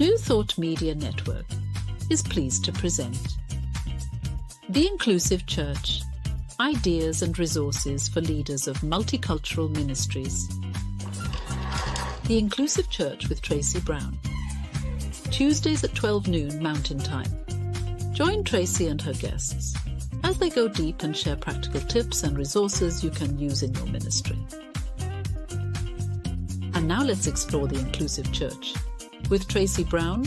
New Thought Media Network is pleased to present The Inclusive Church, Ideas and Resources for Leaders of Multicultural Ministries. The Inclusive Church with Tracy Brown. Tuesdays at 12 noon Mountain Time. Join Tracy and her guests as they go deep and share practical tips and resources you can use in your ministry. And now let's explore the Inclusive Church with Tracy Brown.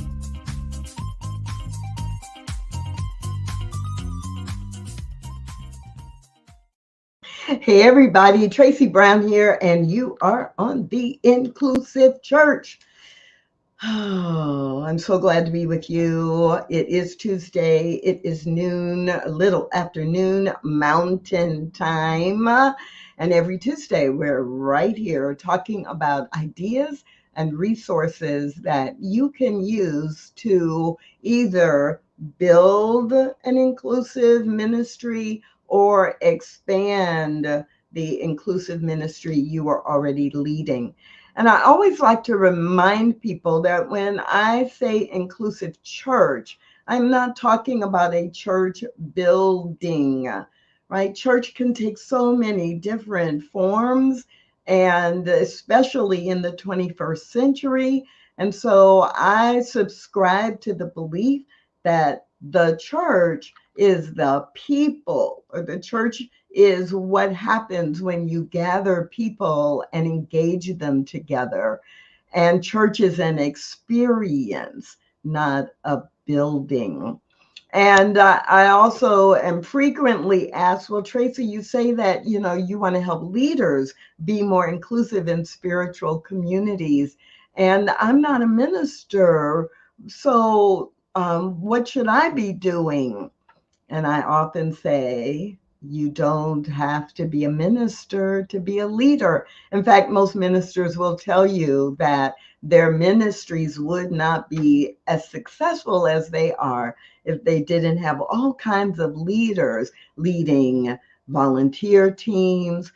Hey everybody, Tracy Brown here, and you are on the Inclusive Church. Oh, I'm so glad to be with you. It is Tuesday. It is noon, a little afternoon, Mountain Time. And every Tuesday, we're right here talking about ideas and resources that you can use to either build an inclusive ministry or expand the inclusive ministry you are already leading. And I always like to remind people that when I say inclusive church, I'm not talking about a church building, right? Church can take so many different forms, and especially in the 21st century. And so I subscribe to the belief that the church is the people, or the church is what happens when you gather people and engage them together. And church is an experience, not a building. And I also am frequently asked, well, Tracy, you say that, you want to help leaders be more inclusive in spiritual communities. And I'm not a minister, so what should I be doing? And I often say, you don't have to be a minister to be a leader. In fact, most ministers will tell you that their ministries would not be as successful as they are if they didn't have all kinds of leaders leading volunteer teams,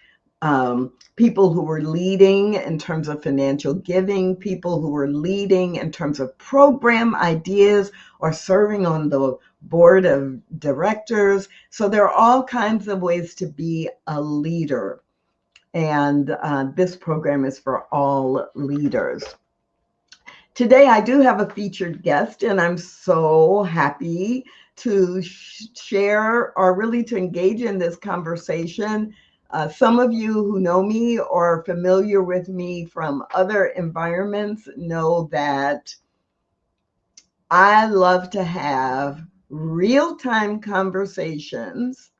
people who were leading in terms of financial giving, people who were leading in terms of program ideas or serving on the board of directors. So there are all kinds of ways to be a leader. And this program is for all leaders. Today, I do have a featured guest, and I'm so happy to share, or really to engage in this conversation. Some of you who know me or are familiar with me from other environments know that I love to have real-time conversations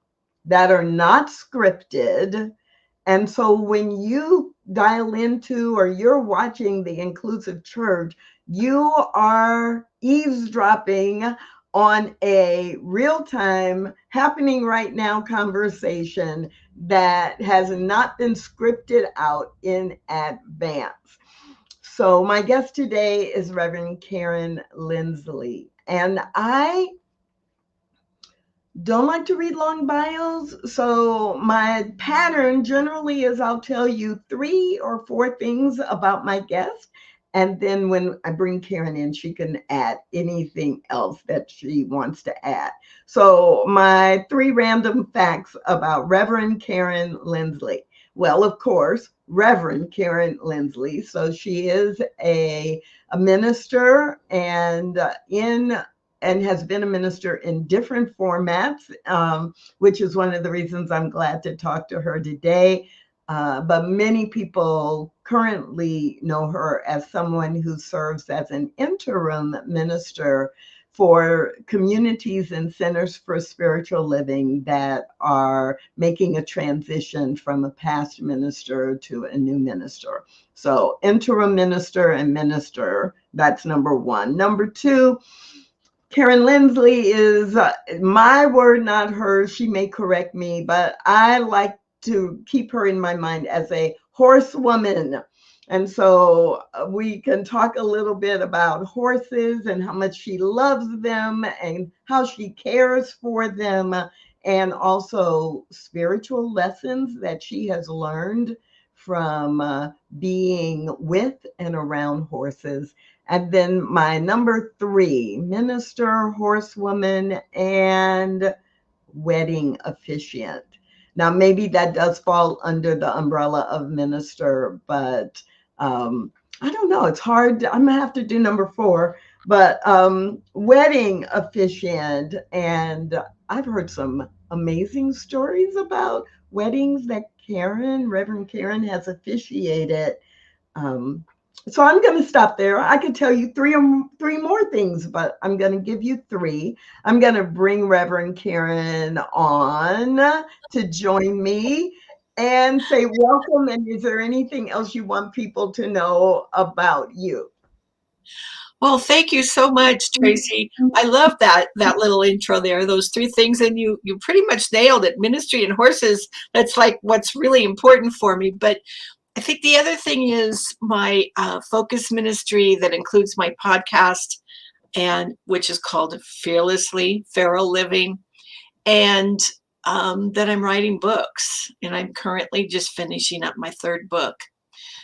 that are not scripted. And so when you dial into or you're watching the Inclusive Church, you are eavesdropping on a real-time, happening right now conversation that has not been scripted out in advance. So my guest today is Reverend Karen Linsley, and I don't like to read long bios. So my pattern generally is I'll tell you 3 or 4 things about my guest. And then when I bring Karen in, she can add anything else that she wants to add. So my 3 random facts about Reverend Karen Linsley. Well, of course, Reverend Karen Linsley. So she is a minister and has been a minister in different formats, which is one of the reasons I'm glad to talk to her today. But many people currently know her as someone who serves as an interim minister for communities and centers for spiritual living that are making a transition from a past minister to a new minister. So interim minister and minister, that's number 1. Number 2, Karen Linsley is my word, not hers. She may correct me, but I like to keep her in my mind as a horsewoman. And so we can talk a little bit about horses and how much she loves them and how she cares for them, and also spiritual lessons that she has learned from being with and around horses. And then my number 3, minister, horsewoman, and wedding officiant. Now, maybe that does fall under the umbrella of minister, but I don't know. It's hard. I'm going to have to do number 4, but wedding officiant. And I've heard some amazing stories about weddings that Reverend Karen, has officiated. Um, so I'm going to stop there. I could tell you three more things, but I'm going to give you 3. I'm going to bring Reverend Karen on to join me and say welcome. And is there anything else you want people to know about you? Well, thank you so much, Tracy. I love that little intro there, those 3 things, and you pretty much nailed it. Ministry and horses, that's like what's really important for me. But I think the other thing is my focus ministry that includes my podcast, and which is called Fearlessly Feral Living, and that I'm writing books, and I'm currently just finishing up my 3rd book.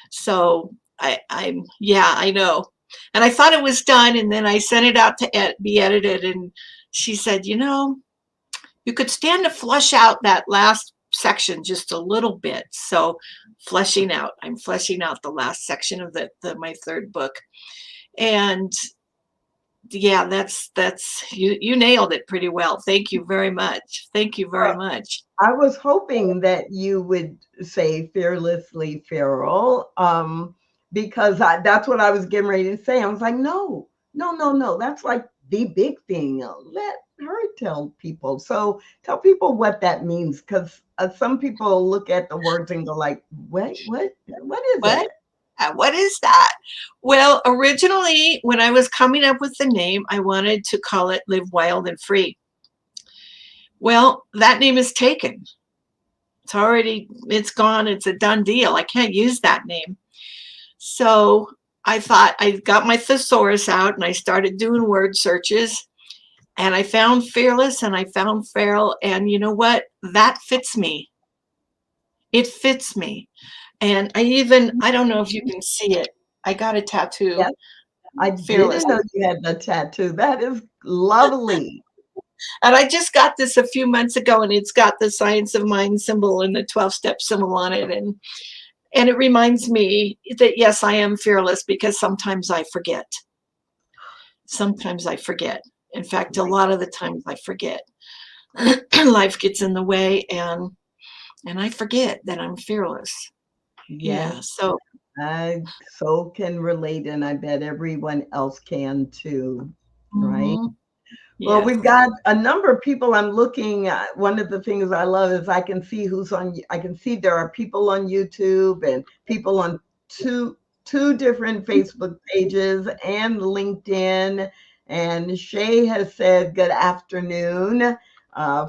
So I know. And I thought it was done, and then I sent it out to be edited, and she said, you could stand to flush out that last section just a little bit. So I'm fleshing out the last section of my 3rd book. And yeah, that's you nailed it pretty well. Thank you very much. Thank you very much. I was hoping that you would say fearlessly feral, because that's what I was getting ready to say. I was like, no. That's like the big thing. Let her tell people. So tell people what that means, because some people look at the words and go like, what is it? What is that? Well, originally, when I was coming up with the name, I wanted to call it Live Wild and Free. Well, that name is taken. It's gone. It's a done deal. I can't use that name. So I thought, I got my thesaurus out and I started doing word searches, and I found fearless and I found feral. And you know what? That fits me. It fits me. And I don't know if you can see it. I got a tattoo. Yes, I Fearless. didn't know you had the tattoo. That is lovely. And I just got this a few months ago, and it's got the Science of Mind symbol and the 12-step symbol on it. And it reminds me that, yes, I am fearless, because sometimes I forget. In fact, a lot of the times I forget. Life gets in the way, and I forget that I'm fearless. Yes. Yeah, so I so can relate, and I bet everyone else can too, right? Well, yes. we've got a number of people. I'm looking at, one of the things I love is I can see I can see there are people on YouTube and people on two different Facebook pages and LinkedIn. And Shay has said good afternoon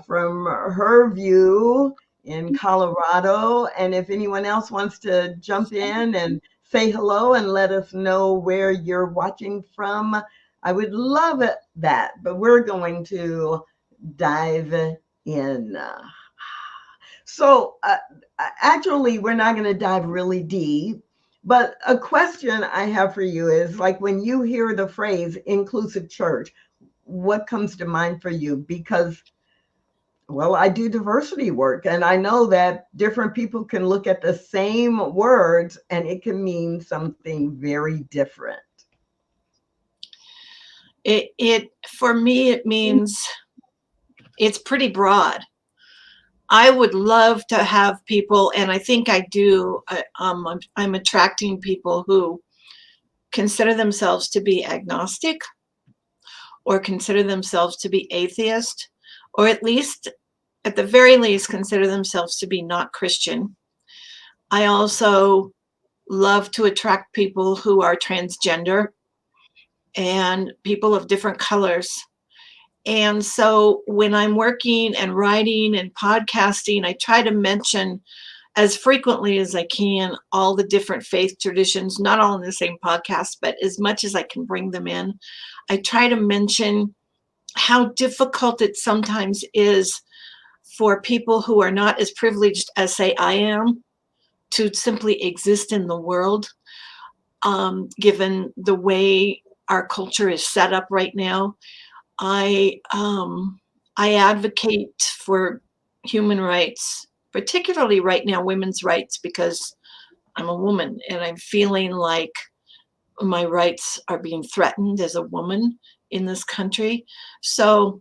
from her view in Colorado. And if anyone else wants to jump in and say hello and let us know where you're watching from, I would love that. But we're going to dive in. So actually, we're not going to dive really deep. But a question I have for you is, like, when you hear the phrase inclusive church, what comes to mind for you? Because, well, I do diversity work, and I know that different people can look at the same words and it can mean something very different. For me, it means it's pretty broad. I would love to have people, and I think I do, I'm attracting people who consider themselves to be agnostic, or consider themselves to be atheist, or at the very least, consider themselves to be not Christian. I also love to attract people who are transgender and people of different colors. And so when I'm working and writing and podcasting, I try to mention as frequently as I can all the different faith traditions, not all in the same podcast, but as much as I can bring them in. I try to mention how difficult it sometimes is for people who are not as privileged as, say, I am, to simply exist in the world, given the way our culture is set up right now. I advocate for human rights, particularly right now, women's rights, because I'm a woman and I'm feeling like my rights are being threatened as a woman in this country. So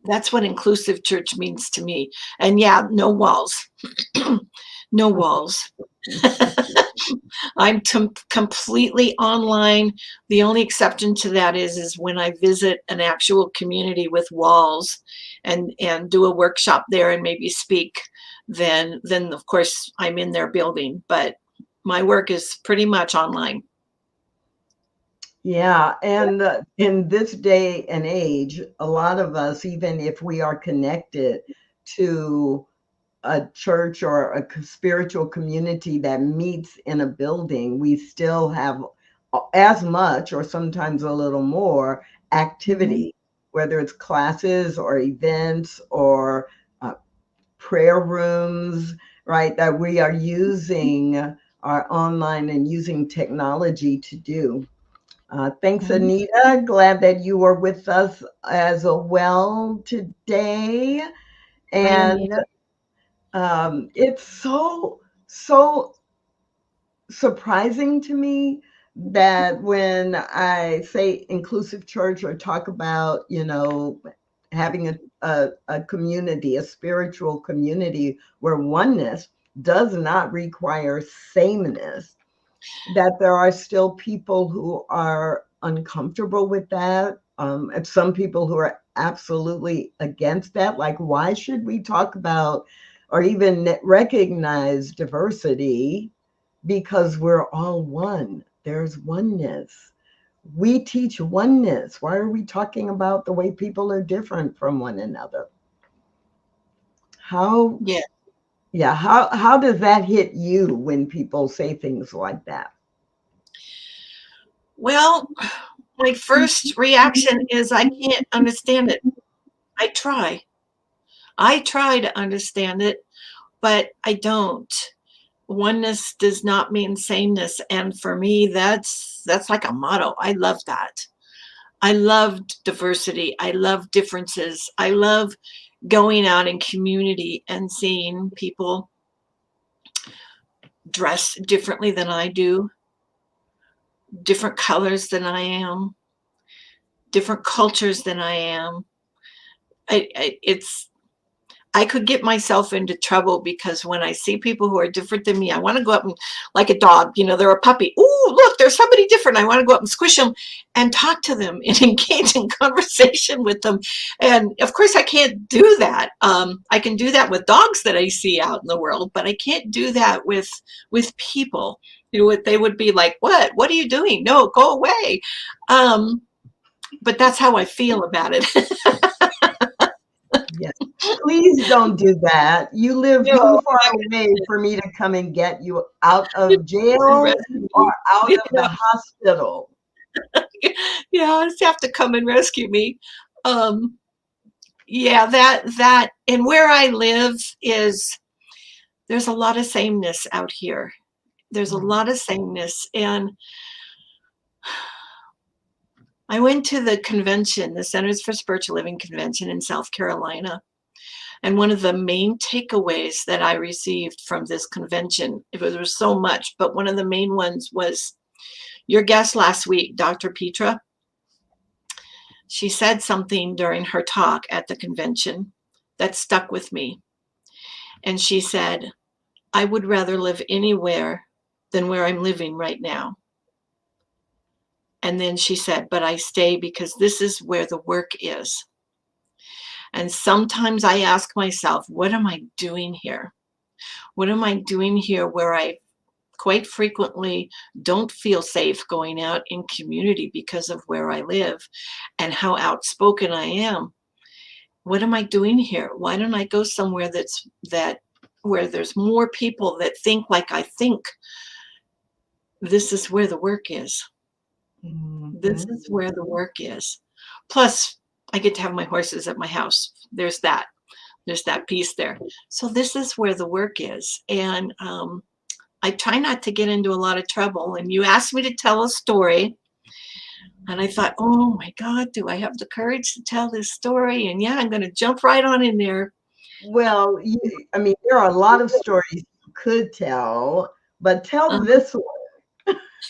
that's what inclusive church means to me. And yeah, no walls. No walls. I'm completely online. The only exception to that is when I visit an actual community with walls and do a workshop there and maybe speak, then of course I'm in their building. But my work is pretty much online. Yeah, and in this day and age, a lot of us, even if we are connected to a church or a spiritual community that meets in a building, we still have as much or sometimes a little more activity, whether it's classes or events or prayer rooms, right, that we are using our online and using technology to do. Thanks, Anita. Glad that you were with us as well today. And it's so surprising to me that when I say inclusive church or talk about, having a community, a spiritual community where oneness does not require sameness, that there are still people who are uncomfortable with that. And some people who are absolutely against that. Like, why should we talk about or even recognize diversity? Because we're all one. There's oneness. We teach oneness. Why are we talking about the way people are different from one another? How does that hit you when people say things like that? Well, my first reaction is I can't understand it. I try to understand it, but I don't. Oneness does not mean sameness, and for me that's like a motto. I love that. I love diversity. I love differences. I love going out in community and seeing people dressed differently than I do, different colors than I am, different cultures than I am. I could get myself into trouble because when I see people who are different than me, I want to go up and, like a dog, they're a puppy. Ooh, look, there's somebody different. I want to go up and squish them and talk to them and engage in conversation with them. And of course, I can't do that. I can do that with dogs that I see out in the world, but I can't do that with people. They would be like, what? What are you doing? No, go away. But that's how I feel about it. Yes. Please don't do that. You live too far away for me to come and get you out of jail or out of the hospital. Yeah, I just have to come and rescue me. Yeah, that, and where I live there's a lot of sameness out here. There's a lot of sameness. And I went to the convention, the Centers for Spiritual Living convention in South Carolina. And one of the main takeaways that I received from this convention, there was so much, but one of the main ones was your guest last week, Dr. Petra. She said something during her talk at the convention that stuck with me. And she said, I would rather live anywhere than where I'm living right now. And then she said, but I stay because this is where the work is. And sometimes I ask myself, what am I doing here? What am I doing here where I quite frequently don't feel safe going out in community because of where I live and how outspoken I am? What am I doing here? Why don't I go somewhere where there's more people that think like I think? This is where the work is. This is where the work is. Plus, I get to have my horses at my house. There's that. There's that piece there. So this is where the work is. And I try not to get into a lot of trouble. And you asked me to tell a story. And I thought, oh my God, do I have the courage to tell this story? And yeah, I'm going to jump right on in there. Well, I mean, there are a lot of stories you could tell, but tell this one.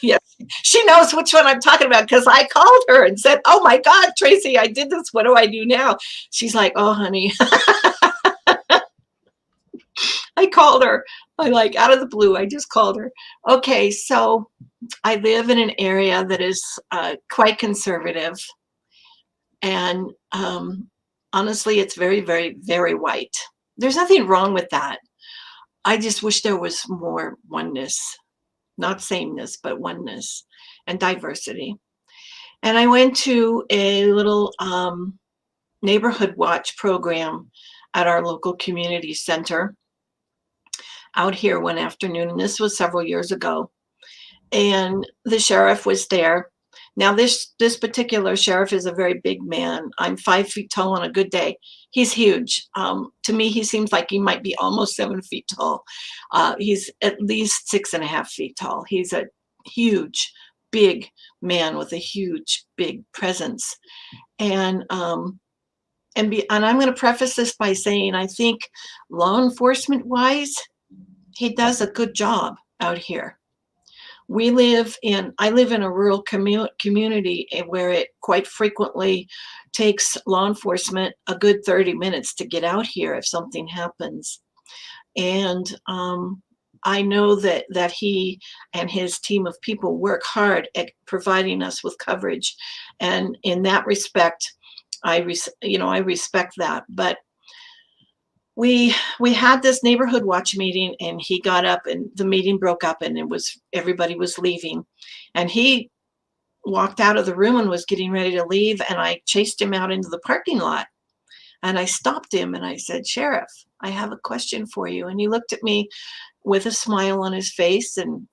Yes, she knows which one I'm talking about because I called her and said, oh my God, Tracy, I did this. What do I do now? She's like, oh, honey. I called her. I like out of the blue. I just called her. Okay, so I live in an area that is quite conservative. And honestly, it's very, very, very white. There's nothing wrong with that. I just wish there was more oneness. Not sameness, but oneness and diversity. And I went to a little neighborhood watch program at our local community center out here one afternoon. And this was several years ago. And the sheriff was there. Now, this particular sheriff is a very big man. I'm 5 feet tall on a good day. He's huge. To me, he seems like he might be almost 7 feet tall. He's at least 6.5 feet tall. He's a huge, big man with a huge, big presence. And I'm going to preface this by saying, I think law enforcement wise, he does a good job out here. I live in a rural community where it quite frequently takes law enforcement a good 30 minutes to get out here if something happens. And I know that he and his team of people work hard at providing us with coverage. And in that respect, I respect that. But we had this neighborhood watch meeting, and he got up and the meeting broke up, and everybody was leaving, and he walked out of the room and was getting ready to leave, and I chased him out into the parking lot, and I stopped him and I said, Sheriff, I have a question for you. And he looked at me with a smile on his face, and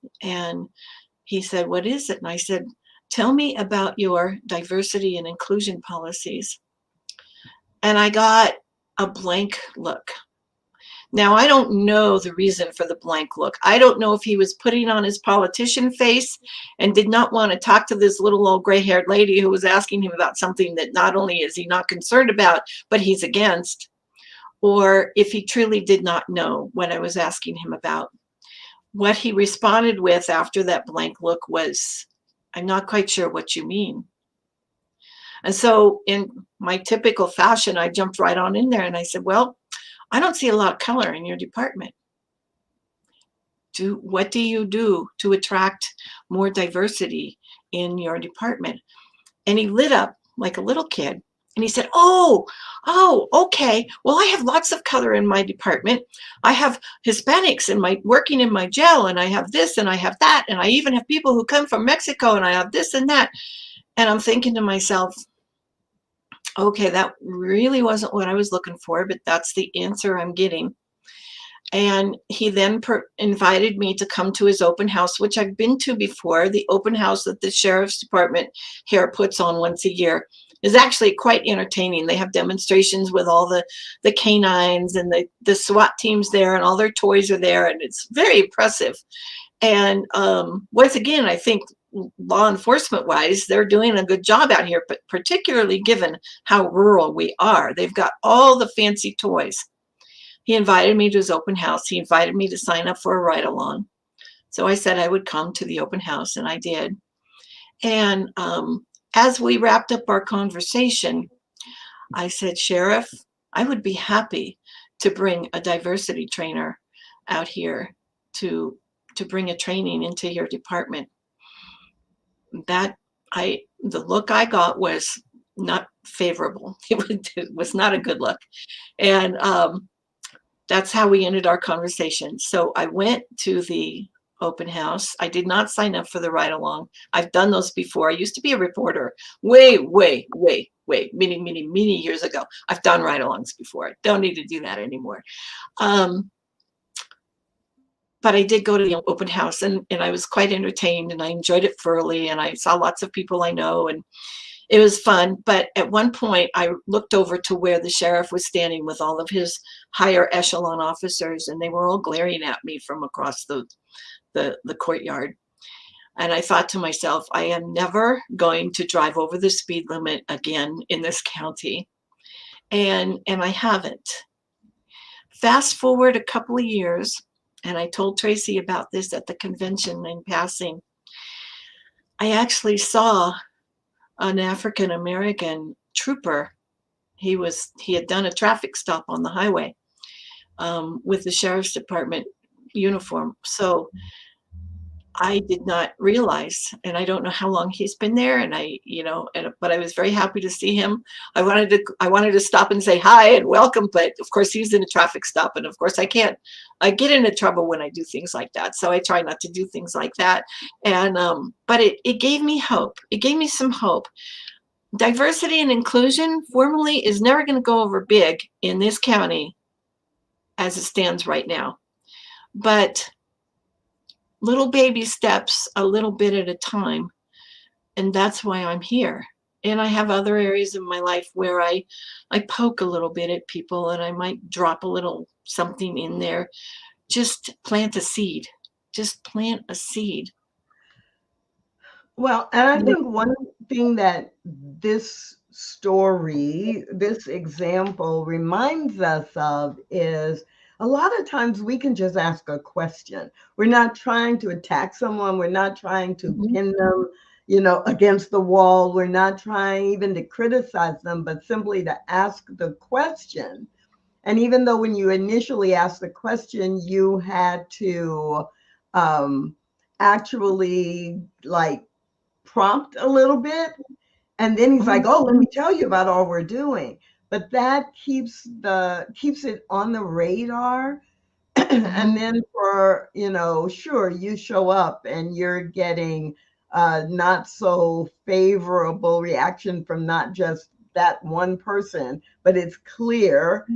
he said, what is it? And I said, tell me about your diversity and inclusion policies. And I got a blank look. Now, I don't know the reason for the blank look. I don't know if he was putting on his politician face and did not want to talk to this little old gray-haired lady who was asking him about something that not only is he not concerned about, but he's against, or if he truly did not know what I was asking him about. What he responded with after that blank look was, I'm not quite sure what you mean. And so in my typical fashion, I jumped right on in there and I said, well, I don't see a lot of color in your department. What do you do to attract more diversity in your department? And he lit up like a little kid. And he said, oh, okay. Well, I have lots of color in my department. I have Hispanics working in my jail, and I have this and I have that. And I even have people who come from Mexico, and I have this and that. And I'm thinking to myself, okay, that really wasn't what I was looking for, but that's the answer I'm getting. And he then invited me to come to his open house, which I've been to before. The open house that the sheriff's department here puts on once a year is actually quite entertaining. They have demonstrations with all the canines and the SWAT teams there, and all their toys are there, and it's very impressive. And once again, I think law enforcement wise, they're doing a good job out here, but particularly given how rural we are. They've got all the fancy toys. He invited me to his open house. He invited me to sign up for a ride along. So I said I would come to the open house, and I did. And as we wrapped up our conversation, I said, Sheriff, I would be happy to bring a diversity trainer out here to bring a training into your department. The look I got was not favorable. It was not a good look. And that's how we ended our conversation. So I went to the open house. I did not sign up for the ride along. I've done those before. I used to be a reporter way, many years ago. I've done ride alongs before. I don't need to do that anymore. But I did go to the open house, and I was quite entertained, and I enjoyed it thoroughly, and I saw lots of people I know, and it was fun. But at one point, I looked over to where the sheriff was standing with all of his higher echelon officers, and they were all glaring at me from across the courtyard. And I thought to myself, I am never going to drive over the speed limit again in this county. And I haven't. Fast forward a couple of years, and I told Tracy about this at the convention in passing. I actually saw an African American trooper. He had done a traffic stop on the highway with the sheriff's department uniform. So I did not realize, and I don't know how long he's been there. And but I was very happy to see him. I wanted to stop and say hi and welcome, but of course he's in a traffic stop, and of course I get into trouble when I do things like that. So I try not to do things like that. And but it gave me hope. It gave me some hope. Diversity and inclusion formally is never going to go over big in this county as it stands right now, but little baby steps, a little bit at a time. And that's why I'm here. And I have other areas of my life where I poke a little bit at people, and I might drop a little something in there. Just plant a seed. Just plant a seed. Well, and I think one thing that this story, this example reminds us of is a lot of times we can just ask a question. We're not trying to attack someone. We're not trying to pin them, against the wall. We're not trying even to criticize them, but simply to ask the question. And even though when you initially asked the question, you had to actually prompt a little bit. And then he's like, oh, let me tell you about all we're doing. But that keeps it on the radar. And then sure, you show up and you're getting not so favorable reaction from not just that one person, but it's clear,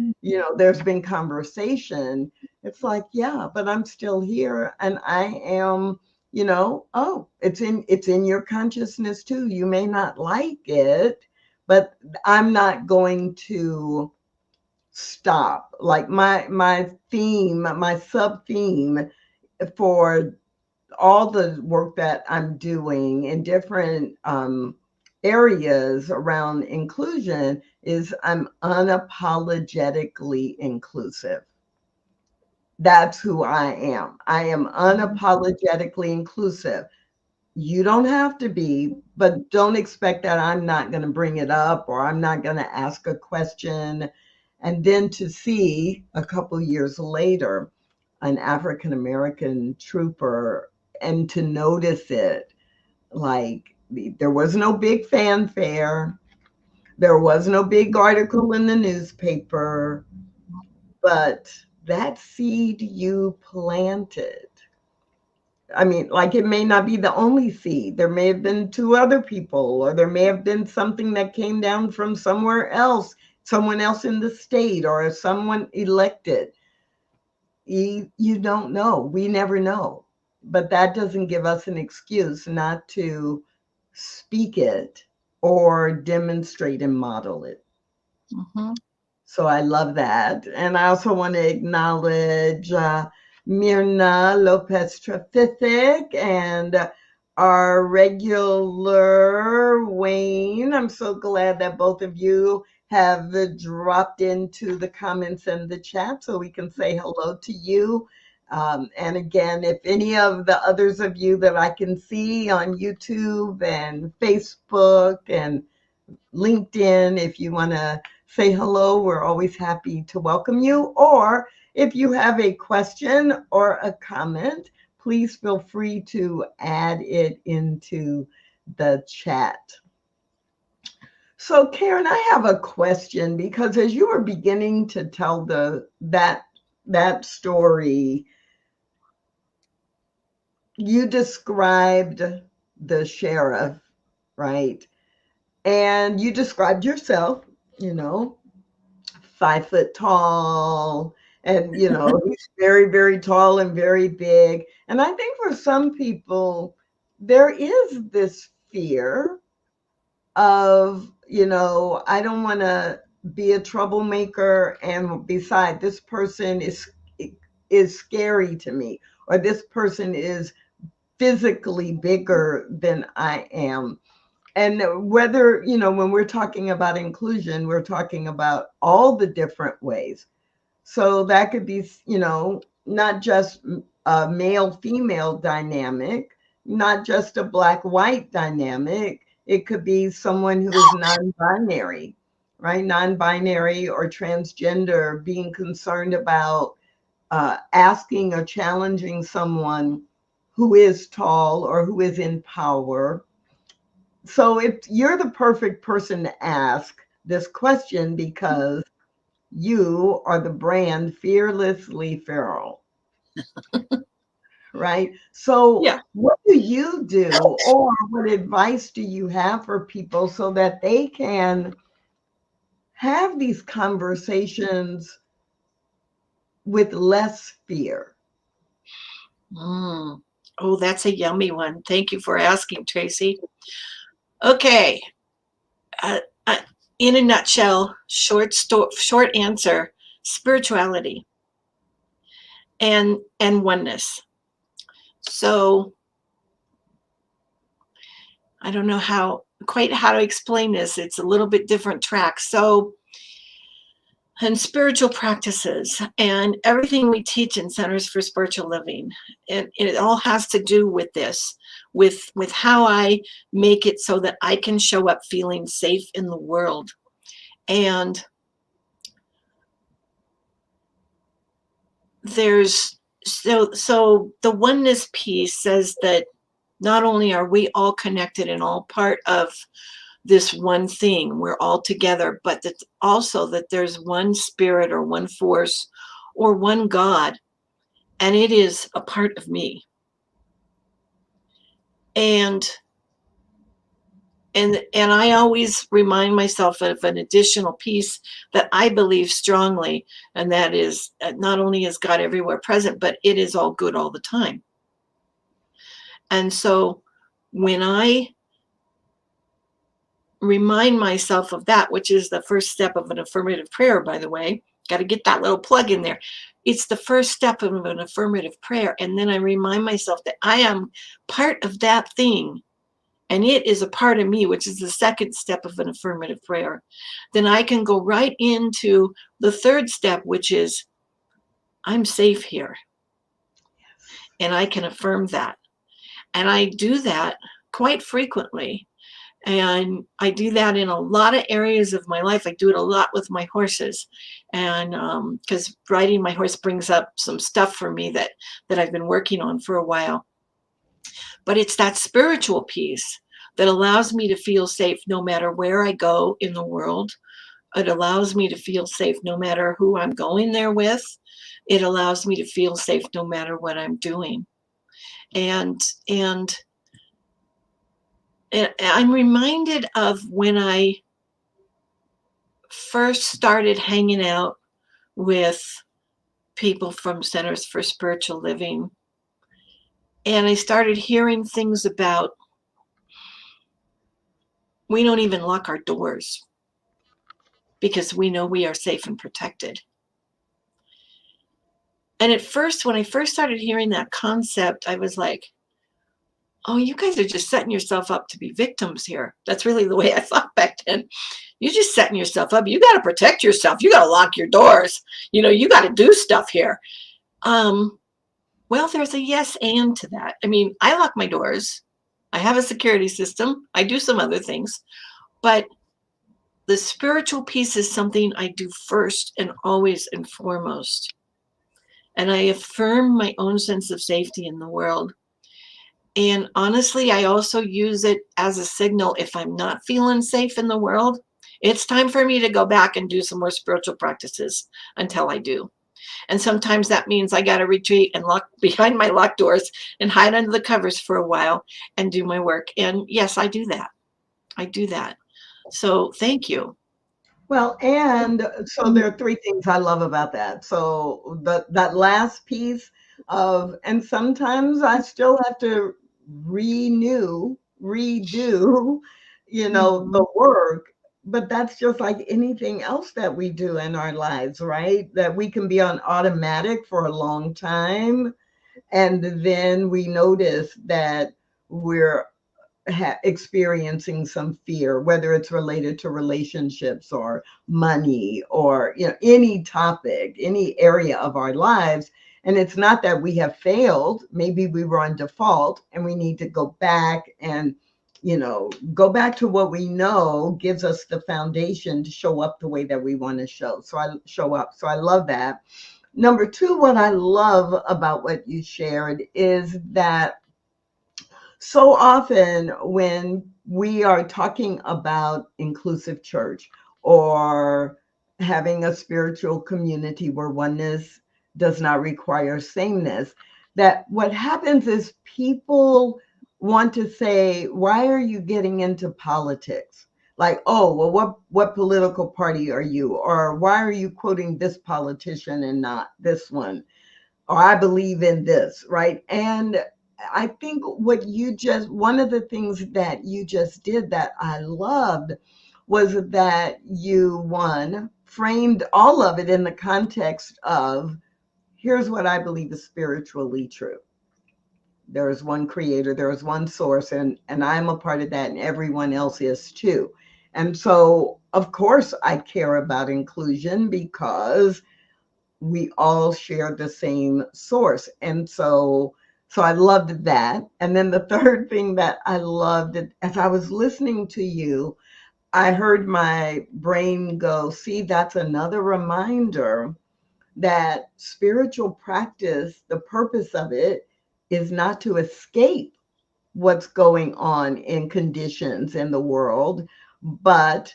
there's been conversation. It's like, yeah, but I'm still here, and I am, it's in your consciousness too. You may not like it, but I'm not going to stop. Like my theme, my sub theme for all the work that I'm doing in different areas around inclusion is I'm unapologetically inclusive. That's who I am. I am unapologetically inclusive. You don't have to be, but don't expect that I'm not going to bring it up or I'm not going to ask a question. And then to see a couple years later, an African American trooper, and to notice it, like there was no big fanfare. There was no big article in the newspaper, but that seed you planted. I mean, like it may not be the only seed. There may have been two other people, or there may have been something that came down from somewhere else, someone else in the state, or someone elected. You don't know. We never know. But that doesn't give us an excuse not to speak it or demonstrate and model it. So I love that. And I also want to acknowledge Myrna Lopez Trafithic and our regular Wayne. I'm so glad that both of you have dropped into the comments and the chat so we can say hello to you. And again, if any of the others of you that I can see on YouTube and Facebook and LinkedIn, if you want to say hello, we're always happy to welcome you. Or if you have a question or a comment, please feel free to add it into the chat. So Karen, I have a question, because as you were beginning to tell that story, you described the sheriff, right? And you described yourself, 5 foot tall, and he's very, very tall and very big. And I think for some people, there is this fear of, I don't want to be a troublemaker, and beside, this person is scary to me, or this person is physically bigger than I am. And whether, when we're talking about inclusion, we're talking about all the different ways. So that could be, not just a male female dynamic, not just a black white dynamic. It could be someone who is non-binary, right? Non-binary or transgender, being concerned about asking or challenging someone who is tall or who is in power. So you're the perfect person to ask this question, because you are the brand Fearlessly Feral, right? So Yeah. what do you do, or what advice do you have for people so that they can have these conversations with less fear? Oh, that's a yummy one. Thank you for asking, Tracy. Okay. Uh, uh, in a nutshell, short answer: spirituality and oneness. So I don't know quite how to explain this. It's a little bit different track. So, and spiritual practices and everything we teach in Centers for Spiritual Living, it all has to do with this, with how I make it so that I can show up feeling safe in the world. And there's so the oneness piece says that not only are we all connected and all part of this one thing, we're all together, but that also that there's one spirit or one force or one God, and it is a part of me. And I always remind myself of an additional piece that I believe strongly, and that is not only is God everywhere present, but it is all good all the time. And so when I remind myself of that, which is the first step of an affirmative prayer, by the way, got to get that little plug in there. It's the first step of an affirmative prayer. And then I remind myself that I am part of that thing, and it is a part of me, which is the second step of an affirmative prayer. Then I can go right into the third step, which is I'm safe here. And I can affirm that. And I do that quite frequently. And I do that in a lot of areas of my life. I do it a lot with my horses. And because riding my horse brings up some stuff for me that I've been working on for a while. But it's that spiritual piece that allows me to feel safe no matter where I go in the world. It allows me to feel safe no matter who I'm going there with. It allows me to feel safe no matter what I'm doing. And I'm reminded of when I first started hanging out with people from Centers for Spiritual Living, and I started hearing things about we don't even lock our doors because we know we are safe and protected. And at first, when I first started hearing that concept, I was like, oh, you guys are just setting yourself up to be victims here. That's really the way I thought back then. You're just setting yourself up. You got to protect yourself. You got to lock your doors. You got to do stuff here. Well, there's a yes and to that. I mean, I lock my doors. I have a security system. I do some other things. But the spiritual piece is something I do first and always and foremost. And I affirm my own sense of safety in the world. And honestly, I also use it as a signal if I'm not feeling safe in the world. It's time for me to go back and do some more spiritual practices until I do. And sometimes that means I got to retreat and lock behind my locked doors and hide under the covers for a while and do my work. And yes, I do that. I do that. So thank you. Well, and so there are three things I love about that. So that last piece and sometimes I still have to redo, the work. But that's just like anything else that we do in our lives, right? That we can be on automatic for a long time. And then we notice that we're experiencing some fear, whether it's related to relationships or money or any topic, any area of our lives. And it's not that we have failed. Maybe we were on default and we need to go back and go back to what we know gives us the foundation to show up the way that we want to show up. So I love that. Number two, what I love about what you shared is that so often when we are talking about inclusive church or having a spiritual community where oneness does not require sameness, that what happens is people want to say, why are you getting into politics? Like, oh, well, what political party are you? Or why are you quoting this politician and not this one? Or I believe in this, right? And I think one of the things that you just did that I loved was that you, framed all of it in the context of, here's what I believe is spiritually true. There is one creator, there is one source, and I'm a part of that, and everyone else is too. And so, of course, I care about inclusion because we all share the same source. And so I loved that. And then the third thing that I loved, as I was listening to you, I heard my brain go, see, that's another reminder that spiritual practice, the purpose of it is not to escape what's going on in conditions in the world, but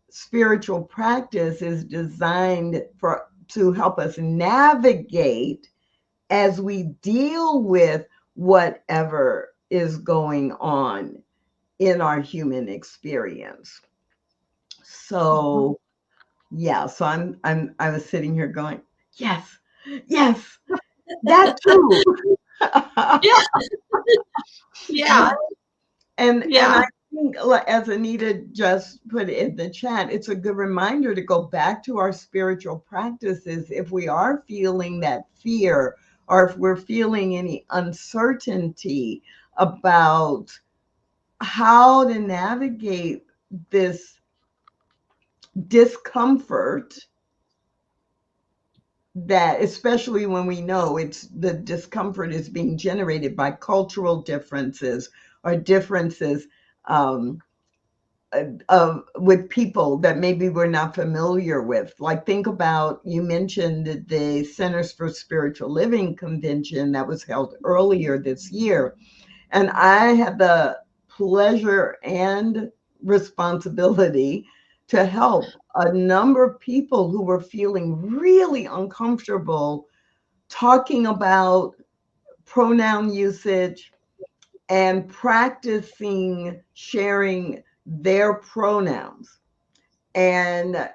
spiritual practice is designed to help us navigate as we deal with whatever is going on in our human experience. So so I was sitting here going, yes, that too. Yeah. And I think, as Anita just put in the chat, it's a good reminder to go back to our spiritual practices if we are feeling that fear or if we're feeling any uncertainty about how to navigate this discomfort, that especially when we know the discomfort is being generated by cultural differences or differences with people that maybe we're not familiar with. Like, think about, you mentioned the Centers for Spiritual Living convention that was held earlier this year. And I had the pleasure and responsibility to help a number of people who were feeling really uncomfortable talking about pronoun usage and practicing sharing their pronouns and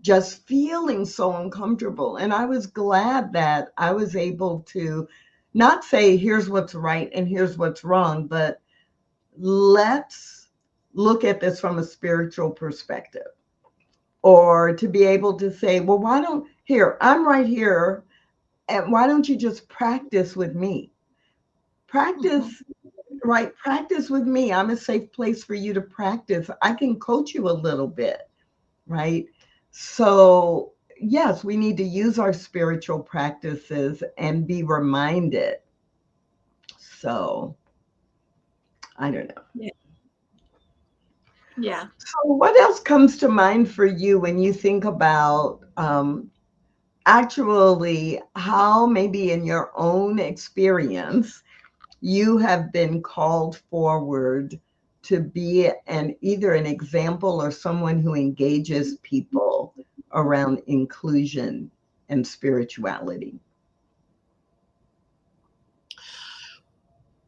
just feeling so uncomfortable. And I was glad that I was able to not say, here's what's right and here's what's wrong, but let's look at this from a spiritual perspective. Or to be able to say, well, I'm right here, and why don't you just practice with me? Practice, right? Practice with me. I'm a safe place for you to practice. I can coach you a little bit, right? So, yes, we need to use our spiritual practices and be reminded. So, I don't know. Yeah. So what else comes to mind for you when you think about actually how maybe in your own experience you have been called forward to be either an example or someone who engages people around inclusion and spirituality?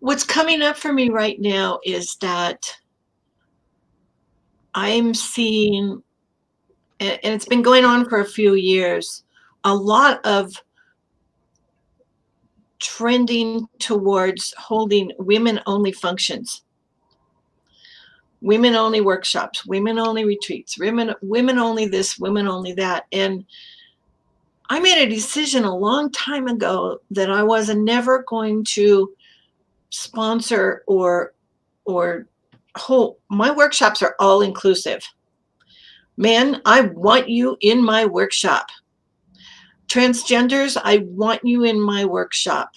What's coming up for me right now is that I'm seeing, and it's been going on for a few years, a lot of trending towards holding women-only functions. women only workshops, women only retreats, women only this, women only that. And I made a decision a long time ago that I was never going to sponsor or my workshops are all inclusive. Men, I want you in my workshop. Transgenders, I want you in my workshop.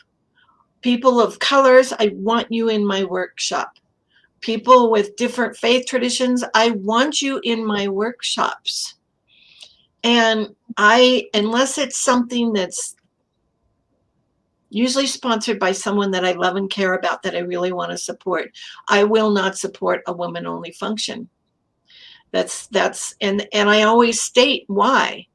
People of colors, I want you in my workshop. People with different faith traditions, I want you in my workshops. And unless it's something that's usually sponsored by someone that I love and care about, that I really want to support, I will not support a woman only function. And I always state why.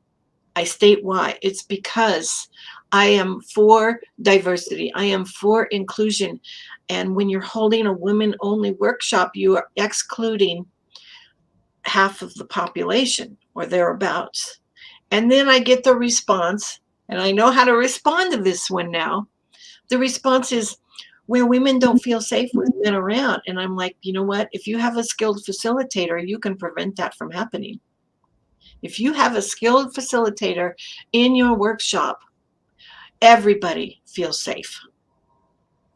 I state why. It's because I am for diversity. I am for inclusion. And when you're holding a women only workshop, you are excluding half of the population or thereabouts. And then I get the response, and I know how to respond to this one now. The response is, where women don't feel safe with men around. And I'm like, you know what? If you have a skilled facilitator, you can prevent that from happening. If you have a skilled facilitator in your workshop, everybody feels safe.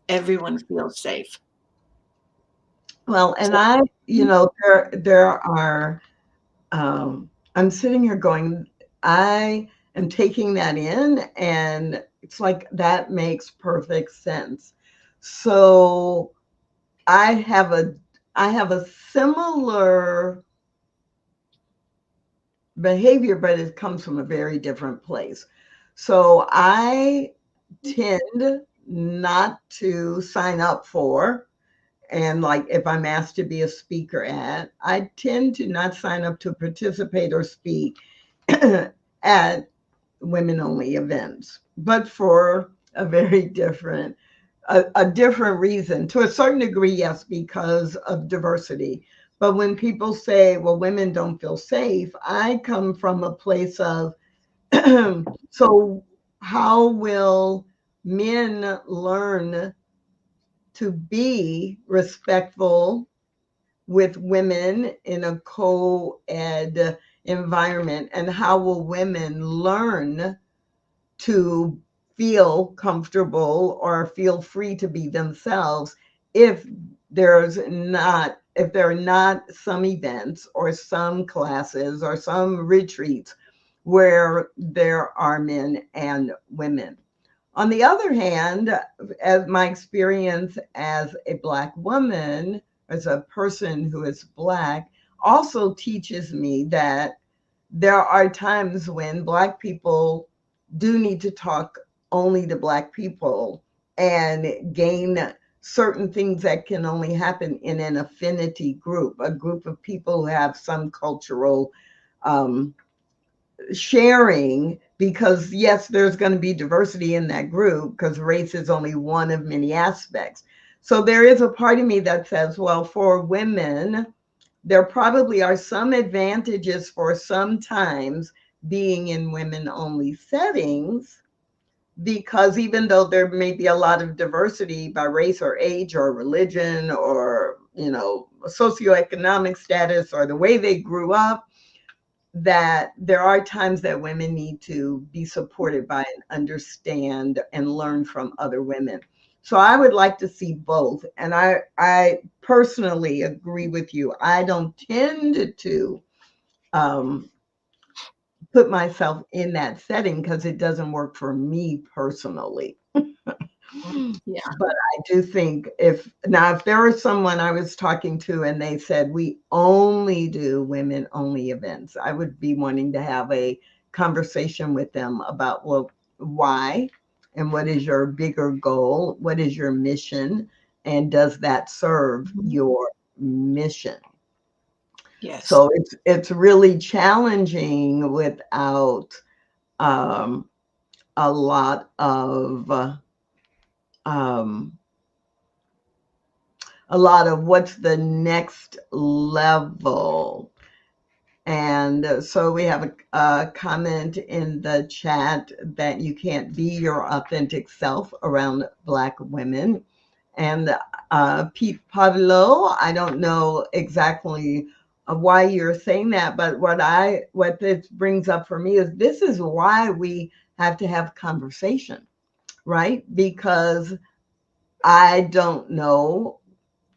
Everyone feels safe. Well, and there are, I'm sitting here going, I am taking that in, and it's like, that makes perfect sense. So I have a similar behavior, but it comes from a very different place. So I tend not to sign up for, and like if I'm asked to be a speaker at, I tend to not sign up to participate or speak at women only events, but for a very different, a different reason. To a certain degree, yes, because of diversity. But when people say, well, women don't feel safe, I come from a place of, so how will men learn to be respectful with women in a co-ed environment? And how will women learn to feel comfortable or feel free to be themselves if there are not some events or some classes or some retreats where there are men and women? On the other hand, as my experience as a Black woman, as a person who is Black, also teaches me that there are times when Black people do need to talk only to Black people and gain certain things that can only happen in an affinity group, a group of people who have some cultural sharing, because yes, there's going to be diversity in that group because race is only one of many aspects. So there is a part of me that says, well, for women, there probably are some advantages for sometimes being in women only settings, because even though there may be a lot of diversity by race or age or religion or, socioeconomic status or the way they grew up, that there are times that women need to be supported by and understand and learn from other women. So I would like to see both. And I personally agree with you. I don't tend to put myself in that setting because it doesn't work for me personally. Yeah. But I do think if there was someone I was talking to and they said, we only do women only events, I would be wanting to have a conversation with them about, well, why? And what is your bigger goal? What is your mission? And does that serve your mission? Yes. So it's really challenging without a lot of what's the next level. And so we have a comment in the chat that you can't be your authentic self around Black women. And Pete Pavlo, I don't know exactly why you're saying that, but what this brings up for me is this is why we have to have conversation, right? Because I don't know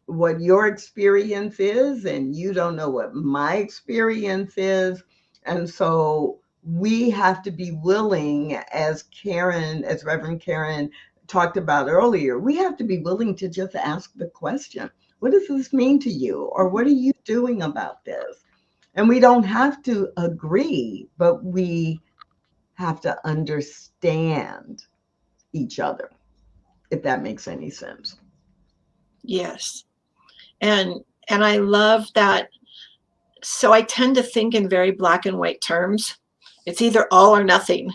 what your experience is, and you don't know what my experience is. And so we have to be willing, as Reverend Karen talked about earlier, we have to be willing to just ask the question, what does this mean to you? Or what are you doing about this? And we don't have to agree, but we have to understand each other, if that makes any sense. Yes. And I love that. So I tend to think in very black and white terms. It's either all or nothing.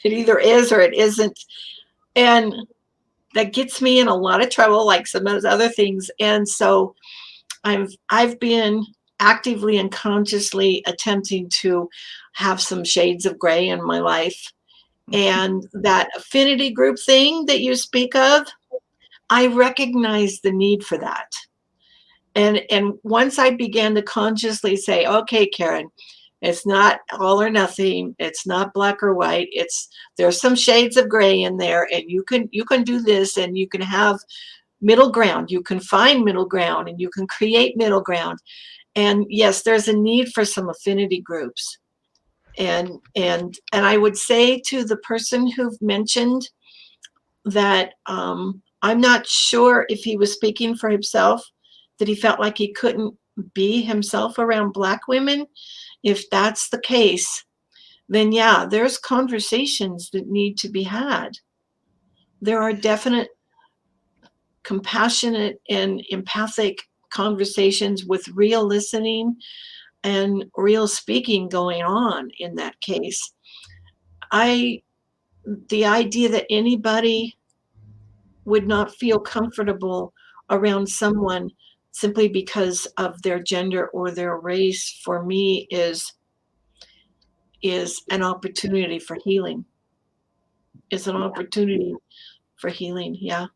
It either is or it isn't. And that gets me in a lot of trouble, like some of those other things. And so I've been actively and consciously attempting to have some shades of gray in my life. And that affinity group thing that you speak of, I recognize the need for that. And once I began to consciously say, okay, Karen, it's not all or nothing. It's not black or white. There's some shades of gray in there, and you can do this, and you can have middle ground. You can find middle ground, and you can create middle ground. And yes, there's a need for some affinity groups. And I would say to the person who mentioned that, I'm not sure if he was speaking for himself, that he felt like he couldn't be himself around Black women. If that's the case, then yeah, there's conversations that need to be had. There are definite compassionate and empathic conversations with real listening and real speaking going on in that case. The idea that anybody would not feel comfortable around someone simply because of their gender or their race, for me, is an opportunity for healing. It's an opportunity for healing. Yeah.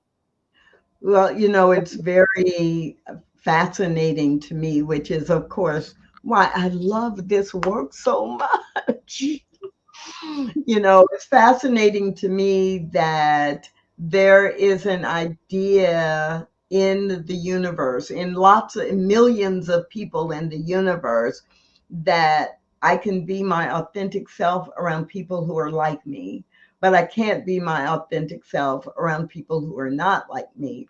Well, it's very fascinating to me, which is, of course, why I love this work so much. It's fascinating to me that there is an idea in the universe, in millions of people in the universe, that I can be my authentic self around people who are like me, but I can't be my authentic self around people who are not like me.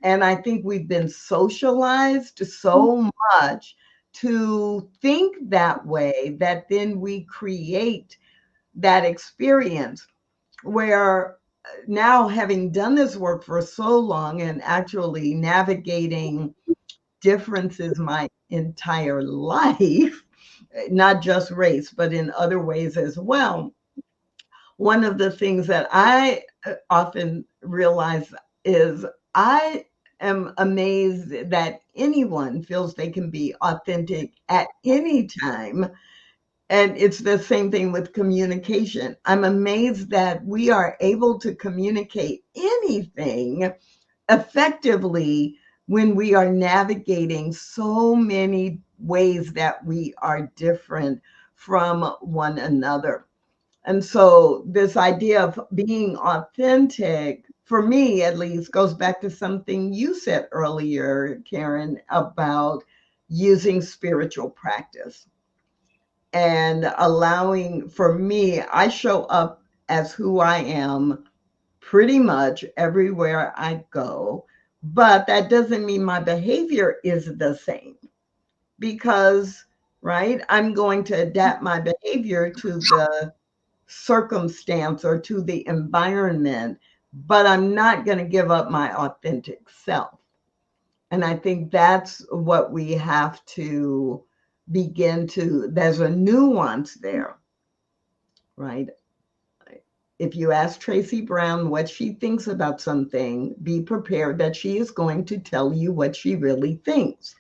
And I think we've been socialized so much to think that way that then we create that experience where now, having done this work for so long and actually navigating differences my entire life, not just race, but in other ways as well, one of the things that I often realize is I am amazed that anyone feels they can be authentic at any time. And it's the same thing with communication. I'm amazed that we are able to communicate anything effectively when we are navigating so many ways that we are different from one another. And so this idea of being authentic, for me at least, goes back to something you said earlier, Karen, about using spiritual practice and allowing, for me, I show up as who I am pretty much everywhere I go, but that doesn't mean my behavior is the same because, right, I'm going to adapt my behavior to the circumstance or to the environment, but I'm not going to give up my authentic self. And I think that's what we have to there's a nuance there, right? If you ask Tracy Brown what she thinks about something, be prepared that she is going to tell you what she really thinks.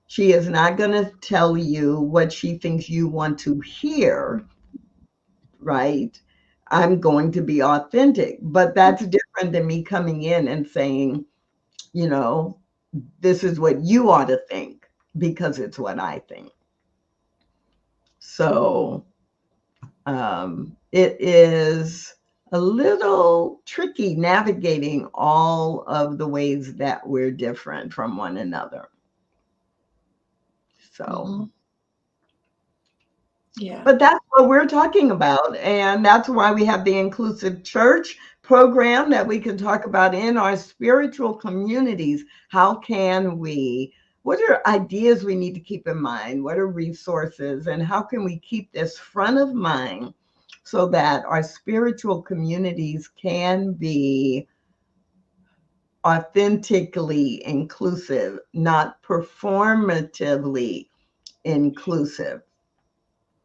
She is not going to tell you what she thinks you want to hear, right? I'm going to be authentic, but that's different than me coming in and saying, you know, this is what you ought to think because it's what I think. So it is a little tricky navigating all of the ways that we're different from one another. So, yeah. But that's what we're talking about. And that's why we have the Inclusive Church program that we can talk about in our spiritual communities. How can we, what are ideas we need to keep in mind? What are resources? And how can we keep this front of mind so that our spiritual communities can be authentically inclusive, not performatively inclusive?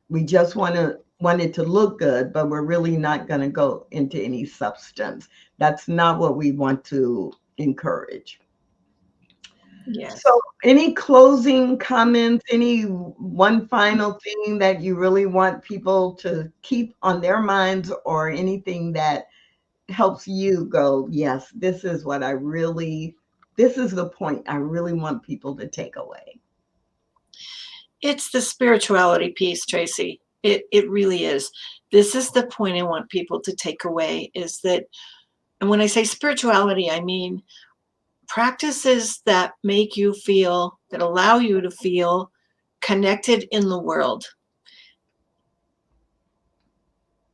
We just want it to look good, but we're really not going to go into any substance. That's not what we want to encourage. Yes. So any closing comments, any one final thing that you really want people to keep on their minds, or anything that helps you go, yes, this is what this is the point I really want people to take away? It's the spirituality piece, Tracy. It really is. This is the point I want people to take away, is that, and when I say spirituality, I mean practices that make you feel, that allow you to feel connected in the world,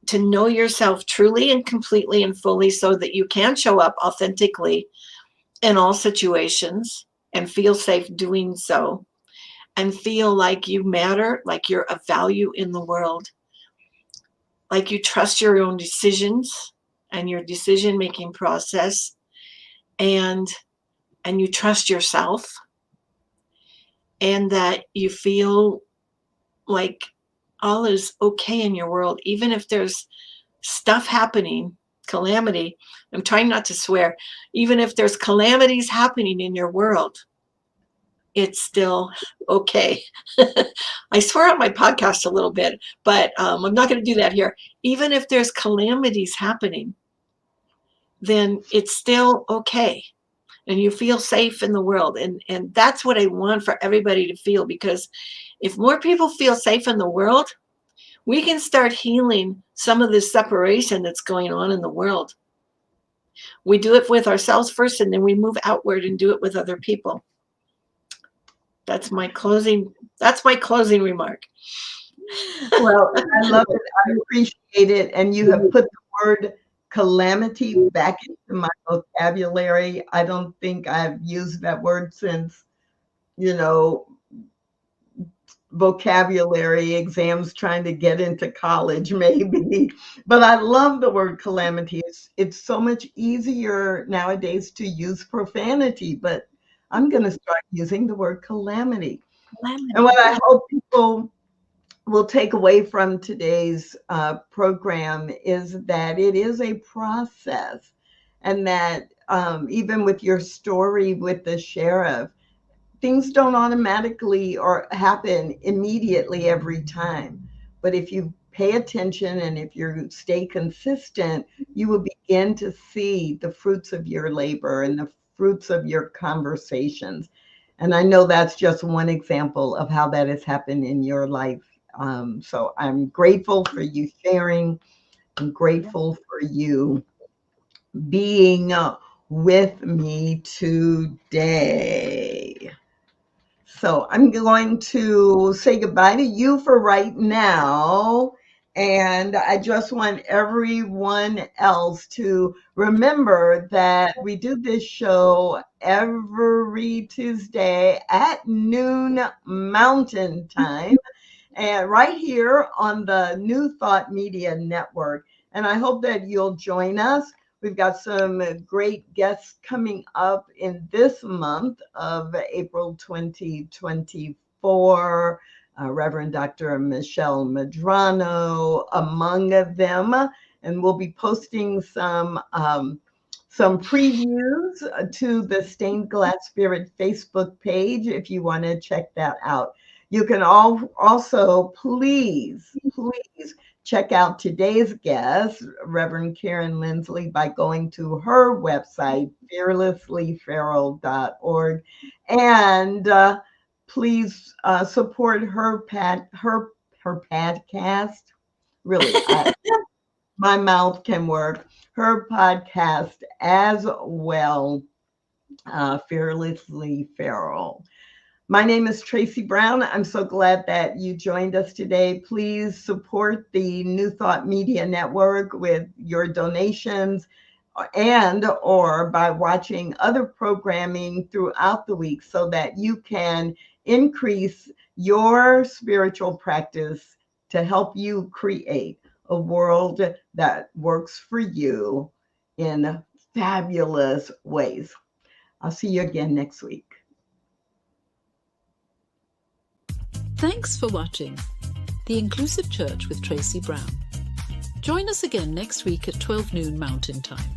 to know yourself truly and completely and fully so that you can show up authentically in all situations and feel safe doing so, and feel like you matter, like you're of value in the world, like you trust your own decisions and your decision-making process, and you trust yourself, and that you feel like all is okay in your world, even if there's stuff happening, calamity. I'm trying not to swear. Even if there's calamities happening in your world, it's still okay. I swear on my podcast a little bit, but I'm not going to do that here. Even if there's calamities happening, then it's still okay. And you feel safe in the world. And that's what I want for everybody to feel, because if more people feel safe in the world, we can start healing some of this separation that's going on in the world. We do it with ourselves first, and then we move outward and do it with other people. That's my closing remark. Well, I love it. I appreciate it. And you have put the word calamity back into my vocabulary. I don't think I've used that word since, vocabulary exams trying to get into college, maybe. But I love the word calamity. It's so much easier nowadays to use profanity, but I'm going to start using the word calamity. And what I hope people will take away from today's program is that it is a process, and that even with your story with the sheriff, things don't automatically or happen immediately every time. But if you pay attention and if you stay consistent, you will begin to see the fruits of your labor and the fruits of your conversations. And I know that's just one example of how that has happened in your life. So I'm grateful for you sharing. I'm grateful for you being with me today. So I'm going to say goodbye to you for right now. And I just want everyone else to remember that we do this show every Tuesday at noon Mountain Time, and right here on the New Thought Media Network. And I hope that you'll join us. We've got some great guests coming up in this month of April 2024. Reverend Dr. Michelle Medrano among them. And we'll be posting some previews to the Stained Glass Spirit Facebook page if you want to check that out. You can also please check out today's guest, Reverend Karen Linsley, by going to her website, fearlesslyferal.org. And please support her podcast. Really, my mouth can work. Her podcast as well, Fearlessly Feral. My name is Tracy Brown. I'm so glad that you joined us today. Please support the New Thought Media Network with your donations and or by watching other programming throughout the week so that you can increase your spiritual practice to help you create a world that works for you in fabulous ways. I'll see you again next week. Thanks for watching The Inclusive Church with Tracy Brown. Join us again next week at 12 noon Mountain Time.